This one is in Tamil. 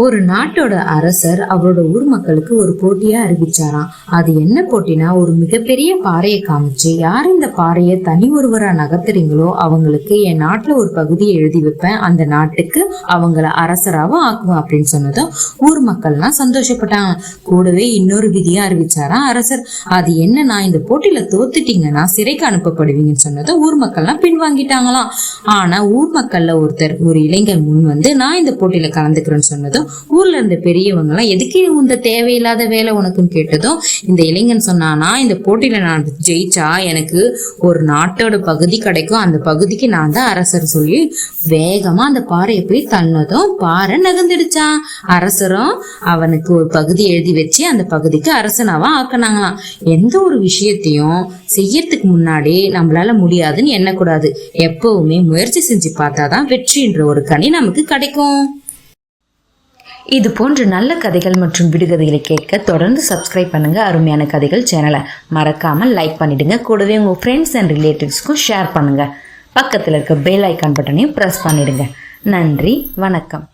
ஒரு நாட்டோட அரசர் அவரோட ஊர் மக்களுக்கு ஒரு போட்டியா அறிவிச்சாராம். அது என்ன போட்டினா, ஒரு மிகப்பெரிய பாறையை காமிச்சு, யார் இந்த பாறையை தனி ஒருவரா நகர்த்துறீங்களோ அவங்களுக்கு என் நாட்டுல ஒரு பகுதியை எழுதி வைப்பேன், அந்த நாட்டுக்கு அவங்கள அரசராவும் ஆக்குவேன் அப்படின்னு சொன்னதும் ஊர் மக்கள்லாம் சந்தோஷப்பட்டாங்க. கூடவே இன்னொரு விதியா அறிவிச்சாராம் அரசர். அது என்னன்னா, இந்த போட்டியில தோத்துட்டீங்கன்னா சிறைக்கு அனுப்பப்படுவீங்கன்னு சொன்னதும் ஊர் மக்கள்லாம் பின்வாங்கிட்டாங்களாம். ஆனா ஊர் மக்கள்ல ஒருத்தர், ஒரு இளைஞர் முன் வந்து நான் இந்த போட்டியில கலந்துக்கிறேன்னு சொன்னதும் ஊர்ல இருந்த பெரியவங்க எல்லாம் எதுக்கு இந்த தேவையில்லாத வேலை உனக்குன்னு கேட்டதும் இந்த இளைஞன் சொன்னானா, இந்த போட்டியில நான் ஜெயிச்சா எனக்கு ஒரு நாட்டோட பகுதி கிடைக்கும், அந்த பகுதிக்கு நான் தான் அரசர் சொல்லி வேகமா அந்த பாறையை போய் தள்ளதும் பாறை நகர்ந்துடுச்சான். அரசரும் அவனுக்கு ஒரு பகுதி எழுதி வச்சு அந்த பகுதிக்கு அரசனாவா ஆக்கினாங்களாம். எந்த ஒரு விஷயத்தையும் செய்யறதுக்கு முன்னாடி நம்மளால முடியாதுன்னு எண்ணக்கூடாது. எப்பவுமே முயற்சி செஞ்சு பார்த்தாதான் வெற்றின்ற ஒரு கனி நமக்கு கிடைக்கும். இது போன்ற நல்ல கதைகள் மற்றும் விடுகதைகளை கேட்க தொடர்ந்து சப்ஸ்கிரைப் பண்ணுங்க அருமையான கதைகள் சேனலை. மறக்காம லைக் பண்ணிடுங்க. கூடவே உங்க ஃப்ரெண்ட்ஸ் அண்ட் ரிலேட்டிவ்ஸ்க்கும் ஷேர் பண்ணுங்க. பக்கத்தில் இருக்க பெல் ஐக்கான் பட்டனையும் பிரஸ் பண்ணிடுங்க. நன்றி, வணக்கம்.